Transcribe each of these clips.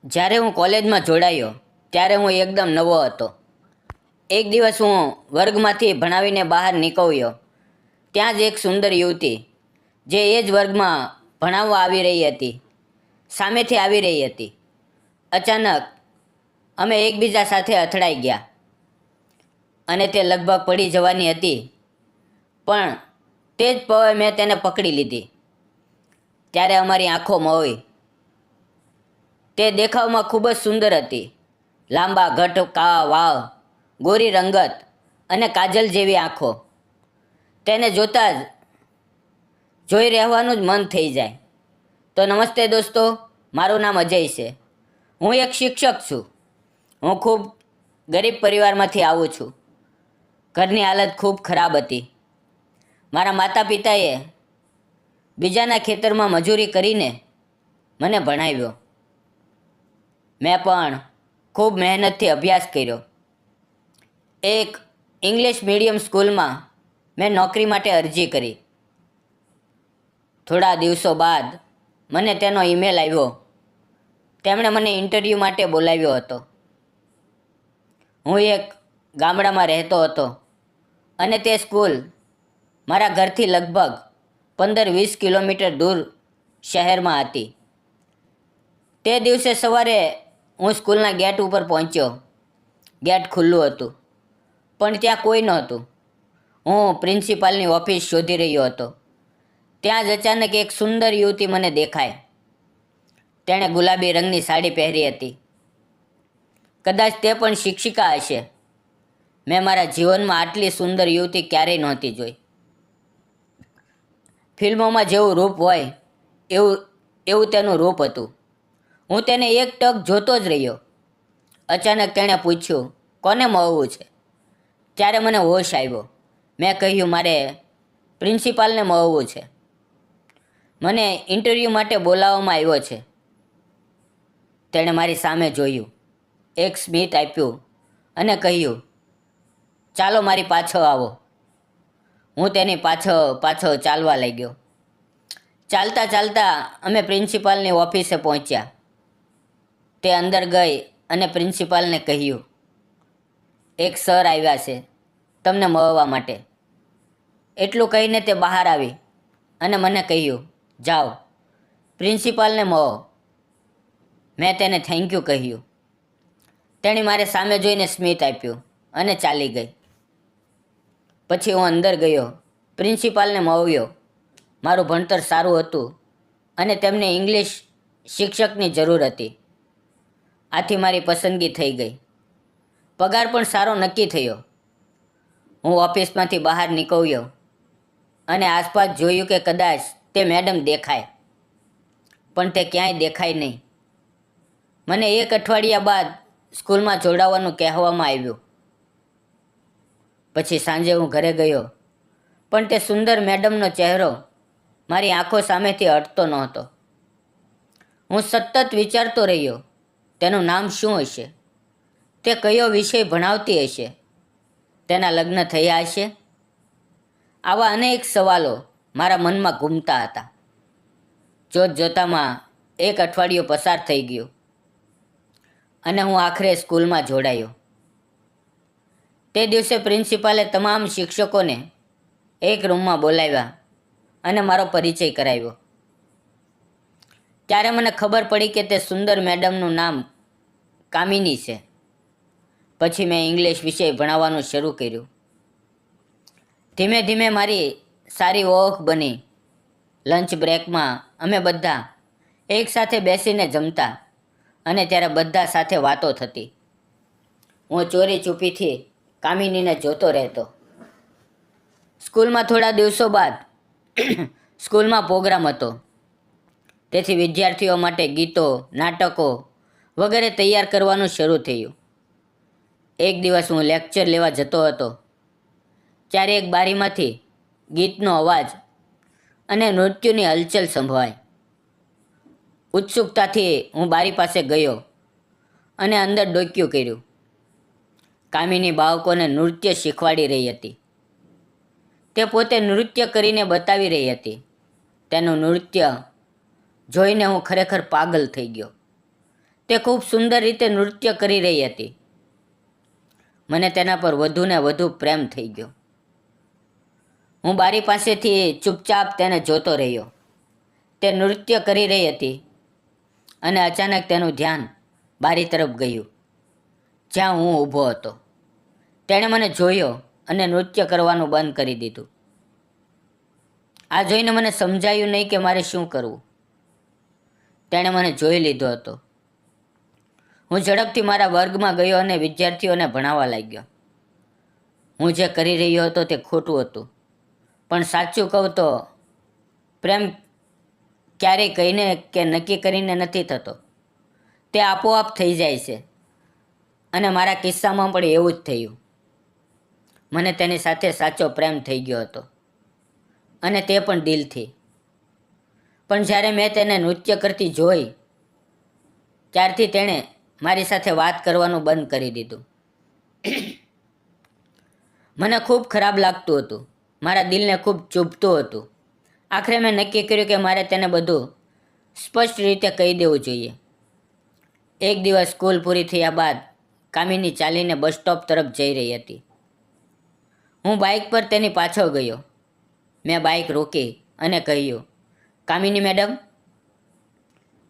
જ્યારે હું કોલેજમાં જોડાયો ત્યારે હું એકદમ નવો હતો. એક દિવસ હું વર્ગમાંથી ભણાવીને બહાર નીકળ્યો. ત્યાં જ એક સુંદર યુવતી જે એ જ વર્ગમાં ભણાવવા આવી રહી હતી સામેથી આવી રહી હતી. અચાનક અમે એકબીજા સાથે અથડાઈ ગયા અને તે લગભગ પડી જવાની હતી, પણ તે જ પળે મેં તેને પકડી લીધી. ત્યારે અમારી આંખો મોઈ. તે દેખાવમાં ખૂબ જ સુંદર હતી. લાંબા ઘટ કાળા વાળ, ગોરી રંગત અને કાજલ જેવી આંખો. તેને જોતા જ જોઈ રહેવાનું જ મન થઈ જાય. તો નમસ્તે દોસ્તો, મારું નામ અજય છે. હું એક શિક્ષક છું. હું ખૂબ ગરીબ પરિવારમાંથી આવું છું. ઘરની હાલત ખૂબ ખરાબ હતી. મારા માતા પિતાએ બીજાના ખેતરમાં મજૂરી કરીને મને ભણાવ્યો. મેં પણ ખૂબ મહેનતથી અભ્યાસ કર્યો. એક ઇંગ્લિશ મીડિયમ સ્કૂલમાં મેં નોકરી માટે અરજી કરી. થોડા દિવસો બાદ મને તેનો ઈમેલ આવ્યો. તેમણે મને ઇન્ટરવ્યૂ માટે બોલાવ્યો હતો. હું એક ગામડામાં રહેતો હતો અને તે સ્કૂલ મારા ઘરથી લગભગ 15-20 કિલોમીટર દૂર શહેરમાં હતી. તે દિવસે સવારે હું સ્કૂલના ગેટ ઉપર પહોંચ્યો. ગેટ ખુલ્લું હતું, પણ ત્યાં કોઈ નહોતું. હું પ્રિન્સિપાલની ઓફિસ શોધી રહ્યો હતો. ત્યાં જ અચાનક એક સુંદર યુવતી મને દેખાય. તેણે ગુલાબી રંગની સાડી પહેરી હતી. કદાચ તે પણ શિક્ષિકા હશે. મેં મારા જીવનમાં આટલી સુંદર યુવતી ક્યારેય નહોતી જોઈ. ફિલ્મોમાં જેવું રૂપ હોય એવું તેનું રૂપ હતું. હું તેને એક ટક જોતો જ રહ્યો. અચાનક તેણે પૂછ્યું, કોને મળવું છે? ત્યારે મને હોશ આવ્યો. મેં કહ્યું, મારે પ્રિન્સિપાલને મળવું છે. મને ઇન્ટરવ્યૂ માટે બોલાવવામાં આવ્યો છે. તેણે મારી સામે જોયું, એક સ્મિત આપ્યું અને કહ્યું, ચાલો મારી પાછળ આવો. હું તેની પાછળ ચાલવા લાગ્યો. ચાલતા ચાલતા અમે પ્રિન્સિપાલની ઓફિસે પહોંચ્યા. તે અંદર ગઈ અને પ્રિન્સિપાલને કહ્યું, એક સર આવ્યા છે તમને મળવા માટે. એટલું કહીને તે બહાર આવી અને મને કહ્યું, જાઓ પ્રિન્સિપાલને મળો. મેં તેને થેન્ક યુ કહ્યું. તેણે મારે સામે જોઈને સ્મિત આપ્યું અને ચાલી ગઈ. પછી હું અંદર ગયો, પ્રિન્સિપાલને મળ્યો. મારું ભણતર સારું હતું અને તેમને ઇંગ્લિશ શિક્ષકની જરૂર હતી. આથી મારી પસંદગી થઈ ગઈ. પગાર પણ સારો નક્કી થયો. હું ઓફિસમાંથી બહાર નીકળ્યો અને આસપાસ જોયું કે કદાચ તે મેડમ દેખાય, પણ તે ક્યાંય દેખાય નહીં. મને એક અઠવાડિયા બાદ સ્કૂલમાં જોડાવાનું કહેવામાં આવ્યું. પછી સાંજે હું ઘરે ગયો, પણ તે સુંદર મેડમનો ચહેરો મારી આંખો સામેથી હટતો નહોતો. હું સતત વિચારતો રહ્યો, તેનું નામ શું હશે? તે કયો વિષય ભણાવતી હશે? તેના લગ્ન થયા હશે? આવા અનેક સવાલો મારા મનમાં ઘૂમતા હતા. જોતજોતામાં એક અઠવાડિયું પસાર થઈ ગયું અને હું આખરે સ્કૂલમાં જોડાયો. તે દિવસે પ્રિન્સિપાલે તમામ શિક્ષકોને એક રૂમમાં બોલાવ્યા અને મારો પરિચય કરાવ્યો. ત્યારે મને ખબર પડી કે તે સુંદર મેડમનું નામ કામિની છે. પછી મેં ઇંગ્લિશ વિષય ભણાવવાનું શરૂ કર્યું. ધીમે ધીમે મારી સારી ઓળખ બની. લંચ બ્રેકમાં અમે બધા એકસાથે બેસીને જમતા અને ત્યારે બધા સાથે વાતો થતી. હું ચોરી ચૂપીથી કામિનીને જોતો રહેતો. સ્કૂલમાં થોડા દિવસો બાદ સ્કૂલમાં પ્રોગ્રામ હતો. તેથી વિદ્યાર્થીઓ માટે ગીતો, નાટકો વગેરે તૈયાર કરવાનું શરૂ થયું. એક દિવસ હું લેક્ચર લેવા જતો હતો, ત્યારે એક બારીમાંથી ગીતનો અવાજ અને નૃત્યની હલચલ સંભળાય. ઉત્સુકતાથી હું બારી પાસે ગયો અને અંદર ડોક્યું કર્યું. કામિની બાળકોને નૃત્ય શીખવાડી રહી હતી. તે પોતે નૃત્ય કરીને બતાવી રહી હતી. તેનું નૃત્ય જોઈને હું ખરેખર પાગલ થઈ ગયો. તે ખૂબ સુંદર રીતે નૃત્ય કરી રહી હતી. મને તેના પર વધુ ને વધુ પ્રેમ થઈ ગયો. હું બારી પાસેથી ચૂપચાપ તેને જોતો રહ્યો. તે નૃત્ય કરી રહી હતી અને અચાનક તેનું ધ્યાન બારી તરફ ગયું, જ્યાં હું ઊભો હતો. તેણે મને જોયો અને નૃત્ય કરવાનું બંધ કરી દીધું. આ જોઈને મને સમજાયું નહીં કે મારે શું કરવું. તેણે મને જોઈ લીધો હતો. હું ઝડપથી મારા વર્ગમાં ગયો અને વિદ્યાર્થીઓને ભણાવવા લાગ્યો. હું જે કરી રહ્યો હતો તે ખોટું હતું, પણ સાચું કહું તો પ્રેમ ક્યારેય કહીને કે નક્કી કરીને નથી થતો. તે આપોઆપ થઈ જાય છે અને મારા કિસ્સામાં પણ એવું જ થયું. મને તેની સાથે સાચો પ્રેમ થઈ ગયો હતો અને તે પણ દિલથી. પણ જ્યારે મેં તેને નૃત્ય કરતી જોઈ ત્યારથી તેણે મારી સાથે વાત કરવાનું બંધ કરી દીધું. મને ખૂબ ખરાબ લાગતું હતું. મારા દિલને ખૂબ ચૂભતું હતું. આખરે મેં નક્કી કર્યું કે મારે તેને બધું સ્પષ્ટ રીતે કહી દેવું જોઈએ. એક દિવસ સ્કૂલ પૂરી થયા બાદ કામિની ચાલીને બસ સ્ટોપ તરફ જઈ રહી હતી. હું બાઇક પર તેની પાછળ ગયો. મેં બાઇક રોકી અને કહ્યું, કામિની મેડમ,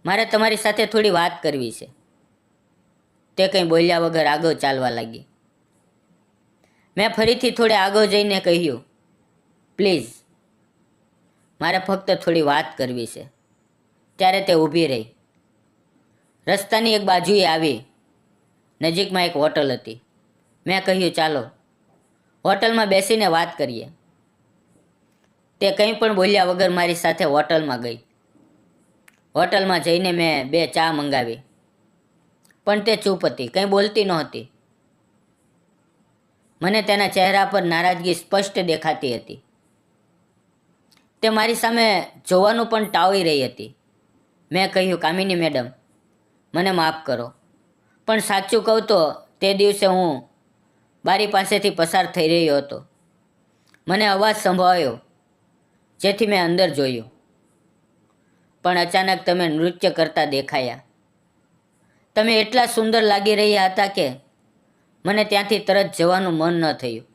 મારે તમારી સાથે થોડી વાત કરવી છે. તે કંઈ બોલ્યા વગર આગળ ચાલવા લાગી. મેં ફરીથી થોડે આગળ જઈને કહ્યું, પ્લીઝ, મારે ફક્ત થોડી વાત કરવી છે. ત્યારે તે ઊભી રહી. રસ્તાની એક બાજુએ આવી. નજીકમાં એક હોટલ હતી. મેં કહ્યું, ચાલો હોટલમાં બેસીને વાત કરીએ. તે કંઈ પણ બોલ્યા વગર મારી સાથે હોટલમાં ગઈ. હોટલમાં જઈને મેં 2 ચા મંગાવી, પણ તે ચૂપ હતી, કંઈ બોલતી નહોતી. મને તેના ચહેરા પર નારાજગી સ્પષ્ટ દેખાતી હતી. તે મારી સામે જોવાનું પણ ટાળી રહી હતી. મેં કહ્યું, કામિની મેડમ, મને માફ કરો, પણ સાચું કહું તો તે દિવસે હું બારી પાસેથી પસાર થઈ રહ્યો હતો. મને અવાજ સંભળાયો, જેથી મેં અંદર જોયું. પણ અચાનક તમે નૃત્ય કરતા દેખાયા. તમે એટલા સુંદર લાગી રહ્યા હતા કે મને ત્યાંથી તરત જવાનું મન ન થયું.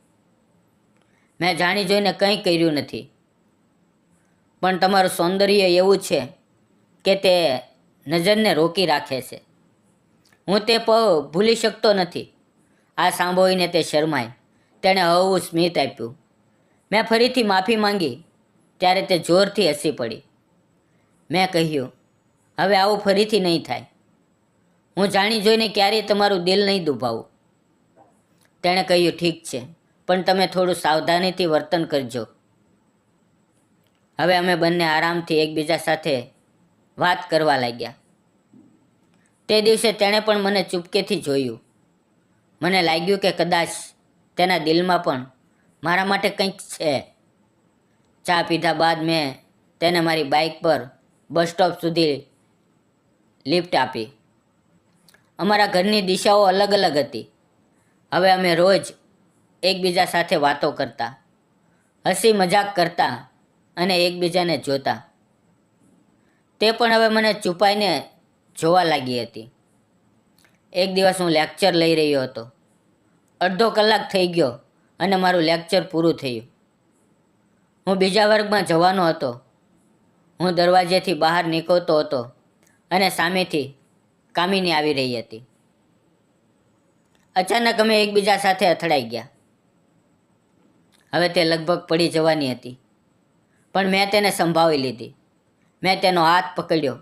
મેં જાણી જોઈને કંઈ કર્યું નથી, પણ તમારું સૌંદર્ય એવું છે કે તે નજરને રોકી રાખે છે. હું તે પળ ભૂલી શકતો નથી. આ સાંભળીને તે શરમાઈ. તેણે હળવું સ્મિત આપ્યું. મેં ફરીથી માફી માંગી ત્યારે તે જોરથી હસી પડી. મેં કહ્યું, હવે આવું ફરીથી નહીં થાય. હું જાણી જોઈને ક્યારેય તમારું દિલ નહીં દુભાવું. તેણે કહ્યું, ઠીક છે, પણ તમે થોડું સાવધાનીથી વર્તન કરજો. હવે અમે બંને આરામથી એકબીજા સાથે વાત કરવા લાગ્યા. તે દિવસે તેણે પણ મને ચૂપકેથી જોયું. મને લાગ્યું કે કદાચ તેના દિલમાં પણ મારા માટે કંઈક છે. ચા પીધા બાદ મેં તેને મારી બાઇક પર બસ સ્ટોપ સુધી લિફ્ટ આપી. અમારા ઘરની દિશાઓ અલગ અલગ હતી. હવે અમે રોજ એકબીજા સાથે વાતો કરતા, હસી મજાક કરતા અને એકબીજાને જોતા. તે પણ હવે મને છુપાઈને જોવા લાગી હતી. એક દિવસ હું લેક્ચર લઈ રહ્યો હતો. અડધો કલાક થઈ ગયો અને મારું લેક્ચર પૂરું થયું. હું બીજા વર્ગમાં જવાનો હતો. હું દરવાજેથી બહાર નીકળતો હતો અને સામેથી કામિની આવી રહી હતી. અચાનક અમે એકબીજા સાથે અથડાઈ ગયા. હવે તે લગભગ પડી જવાની હતી, પણ મેં તેને સંભાળી લીધી. મેં તેનો હાથ પકડ્યો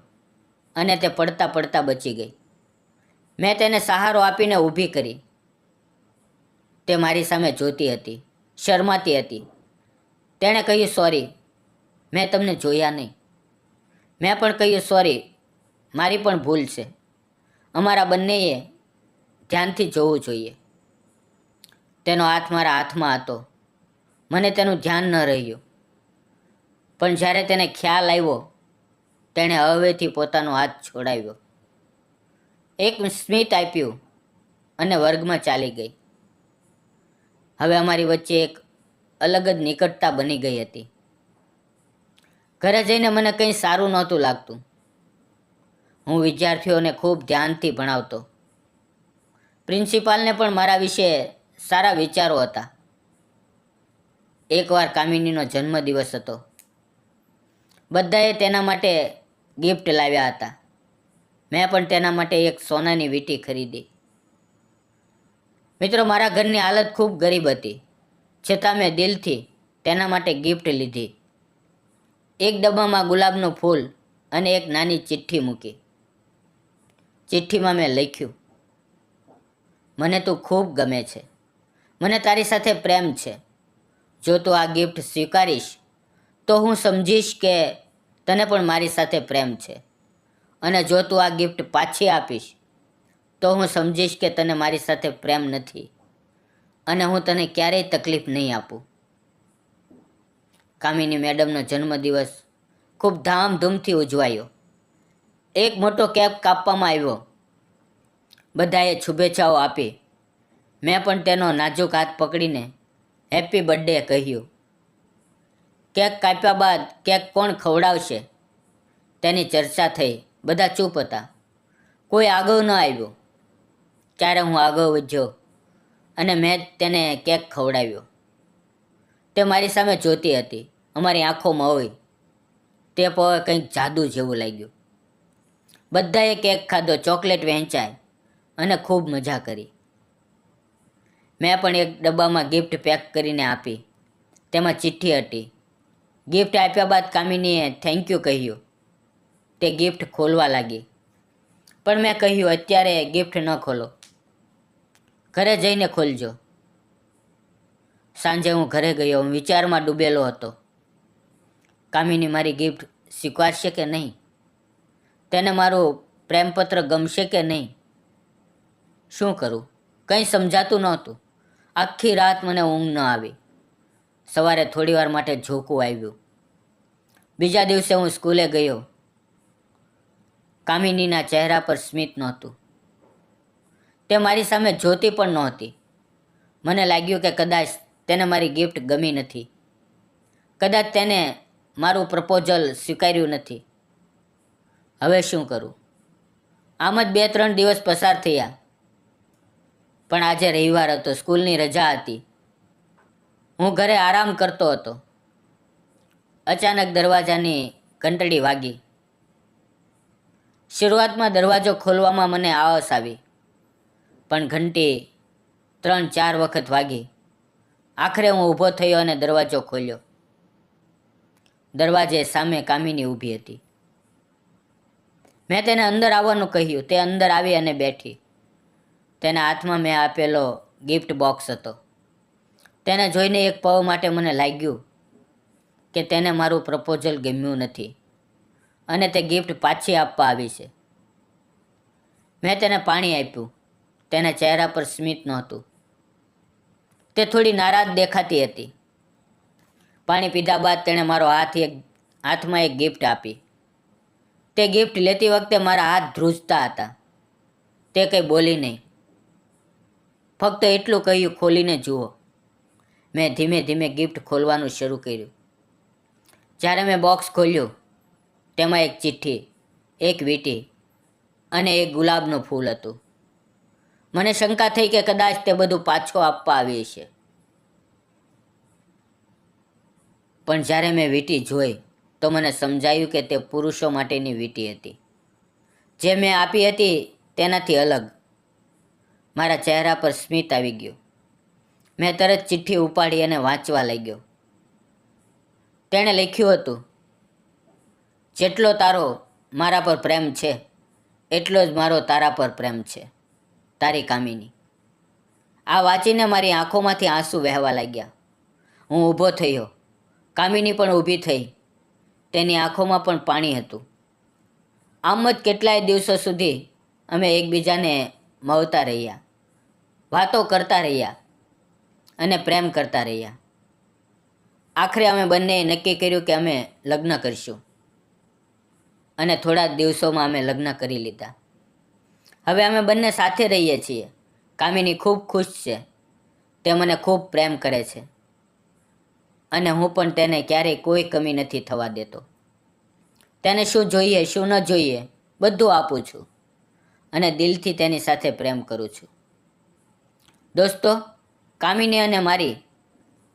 અને તે પડતા પડતા બચી ગઈ. મેં તેને સહારો આપીને ઊભી કરી. તે મારી સામે જોતી હતી, શરમાતી હતી. તેણે કહ્યું, સોરી, મેં તમને જોયા નહીં. મેં પણ કહ્યું, સોરી, મારી પણ ભૂલ છે. અમારા બંનેએ ધ્યાનથી જોવું જોઈએ. તેનો હાથ મારા હાથમાં હતો. મને તેનું ધ્યાન ન રહ્યું, પણ જ્યારે તેને ખ્યાલ આવ્યો તેણે હળવેથી પોતાનો હાથ છોડાવ્યો, એક સ્મિત આપ્યું અને વર્ગમાં ચાલી ગઈ. હવે અમારી વચ્ચે એક અલગ જ નિકટતા બની ગઈ હતી. ઘરે જઈને મને કંઈ સારું નહોતું લાગતું. હું વિદ્યાર્થીઓને ખૂબ ધ્યાનથી ભણાવતો. પ્રિન્સિપાલને પણ મારા વિશે સારા વિચારો હતા. એકવાર કામિનીનો જન્મદિવસ હતો. બધાએ તેના માટે ગિફ્ટ લાવ્યા હતા. મેં પણ તેના માટે એક સોનાની વીંટી ખરીદી. મિત્રો, મારા ઘરની હાલત ખૂબ ગરીબ હતી, છતાં મેં દિલથી તેના માટે ગિફ્ટ લીધી. એક ડબ્બામાં ગુલાબનું ફૂલ અને એક નાની ચિઠ્ઠી મૂકી. ચિઠ્ઠીમાં મેં લખ્યું, મને તું ખૂબ ગમે છે. મને તારી સાથે પ્રેમ છે. જો તું આ ગિફ્ટ સ્વીકારીશ તો હું સમજીશ કે તને પણ મારી સાથે પ્રેમ છે. અને જો તું આ ગિફ્ટ પાછી આપીશ તો હું સમજીશ કે તને મારી સાથે પ્રેમ નથી અને હું તને ક્યારેય તકલીફ નહીં આપું. કામિની મેડમનો જન્મદિવસ ખૂબ ધામધૂમથી ઉજવાયો. એક મોટો કેક કાપવામાં આવ્યો. બધાએ શુભેચ્છાઓ આપી. મેં પણ તેનો નાજુક હાથ પકડીને હેપી બર્થડે કહ્યું. કેક કાપ્યા બાદ કેક કોણ ખવડાવશે તેની ચર્ચા થઈ. બધા ચૂપ હતા. કોઈ આગળ ન આવ્યું. ત્યારે હું આગળ વધ્યો અને મેં તેને કેક ખવડાવ્યો. તે મારી સામે જોતી હતી. અમારી આંખોમાં હોય તે પવે કંઈક જાદુ જેવું લાગ્યું. બધાએ કેક ખાધો, ચોકલેટ વહેંચાય અને ખૂબ મજા કરી. મેં પણ એક ડબ્બામાં ગિફ્ટ પેક કરીને આપી. તેમાં ચિઠ્ઠી હતી. ગિફ્ટ આપ્યા બાદ કામિનીએ થેન્ક યુ કહ્યું. તે ગિફ્ટ ખોલવા લાગી. પણ મેં કહ્યું, અત્યારે ગિફ્ટ ન ખોલો, ઘરે જઈને ખોલજો. સાંજે હું ઘરે ગયો. હું વિચારમાં ડૂબેલો હતો. કામિની મારી ગિફ્ટ સ્વીકારશે કે નહીં? તેને મારું પ્રેમપત્ર ગમશે કે નહીં? શું કરું? કંઈ સમજાતું નહોતું. આખી રાત મને ઊંઘ ન આવી. સવારે થોડીવાર માટે ઝોકું આવ્યું. બીજા દિવસે હું સ્કૂલે ગયો. કામિનીના ચહેરા પર સ્મિત નહોતું. તે મારી સામે જોતી પણ નહોતી. મને લાગ્યું કે કદાચ તેને મારી ગિફ્ટ ગમી નથી. કદાચ તેને મારું પ્રપોઝલ સ્વીકાર્યું નથી. હવે શું કરું? આમ જ 2-3 દિવસ પસાર થયા. પણ આજે રવિવાર હતો, સ્કૂલની રજા હતી. હું ઘરે આરામ કરતો હતો. અચાનક દરવાજાની ઘંટડી વાગી. શરૂઆતમાં દરવાજો ખોલવામાં મને આળસ આવી, પણ ઘંટી 3-4 વખત વાગી. આખરે હું ઊભો થયો અને દરવાજો ખોલ્યો. દરવાજે સામે કામિની ઊભી હતી. મેં તેને અંદર આવવાનું કહ્યું. તે અંદર આવી અને બેઠી. તેના હાથમાં મેં આપેલો ગિફ્ટ બોક્સ હતો. તેને જોઈને એક પળ માટે મને લાગ્યું કે તેને મારું પ્રપોઝલ ગમ્યું નથી અને તે ગિફ્ટ પાછી આપવા આવી છે. મેં તેને પાણી આપ્યું. તેના ચહેરા પર સ્મિત નહોતું. તે થોડી નારાજ દેખાતી હતી. પાણી પીધા બાદ તેણે મારો હાથમાં એક ગિફ્ટ આપી. તે ગિફ્ટ લેતી વખતે મારા હાથ ધ્રુજતા હતા. તે કંઈ બોલી નહીં. ફક્ત એટલું કહ્યું, ખોલીને જુઓ. મેં ધીમે ધીમે ગિફ્ટ ખોલવાનું શરૂ કર્યું. જ્યારે મેં બોક્સ ખોલ્યું, તેમાં એક ચિઠ્ઠી, એક વીંટી અને એક ગુલાબનું ફૂલ હતું. મને શંકા થઈ કે કદાચ તે બધું પાછું આપવા આવી છે. પણ જ્યારે મેં વીંટી જોઈ તો મને સમજાયું કે તે પુરુષો માટેની વીંટી હતી. જે મેં આપી હતી તેનાથી અલગ. મારા ચહેરા પર સ્મિત આવી ગયું. મેં તરત ચિઠ્ઠી ઉપાડી અને વાંચવા લાગ્યો. તેણે લખ્યું હતું, જેટલો તારો મારા પર પ્રેમ છે એટલો જ મારો તારા પર પ્રેમ છે. તારી કામિની. આ વાંચીને મારી આંખોમાંથી આંસુ વહેવા લાગ્યા. હું ઊભો થયો. કામિની પણ ઊભી થઈ. તેની આંખોમાં પણ પાણી હતું. આમ જ કેટલાય દિવસો સુધી અમે એકબીજાને મળતા રહ્યા, વાતો કરતા રહ્યા અને પ્રેમ કરતા રહ્યા. આખરે અમે બંનેએ નક્કી કર્યું કે અમે લગ્ન કરીશું અને થોડા દિવસોમાં અમે લગ્ન કરી લીધા. હવે અમે બંને સાથે રહીએ છીએ. કામિની ખૂબ ખુશ છે. તે મને ખૂબ પ્રેમ કરે છે અને હું પણ તેને ક્યારેય કોઈ કમી નથી થવા દેતો. તેને શું જોઈએ શું ન જોઈએ બધું આપું છું અને દિલથી તેની સાથે પ્રેમ કરું છું. દોસ્તો, કામિની અને મારી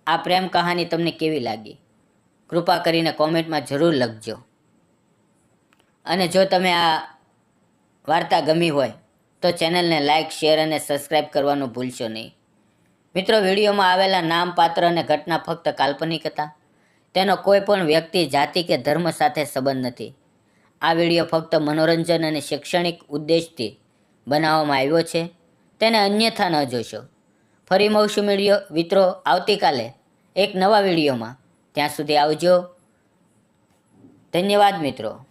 આ પ્રેમ કહાની તમને કેવી લાગી? કૃપા કરીને કોમેન્ટમાં જરૂર લખજો. અને જો તમે આ વાર્તા ગમી હોય તો ચેનલને લાઇક, શેર અને સબસ્ક્રાઈબ કરવાનું ભૂલશો નહીં. મિત્રો, વિડીયોમાં આવેલા નામ, પાત્ર અને ઘટના ફક્ત કાલ્પનિક હતા. તેનો કોઈ પણ વ્યક્તિ, જાતિ કે ધર્મ સાથે સંબંધ નથી. આ વિડીયો ફક્ત મનોરંજન અને શૈક્ષણિક ઉદ્દેશથી બનાવવામાં આવ્યો છે. તેને અન્યથા ન જોશો. ફરી મળશું મિત્રો આવતીકાલે એક નવા વિડીયોમાં. ત્યાં સુધી આવજો. ધન્યવાદ મિત્રો.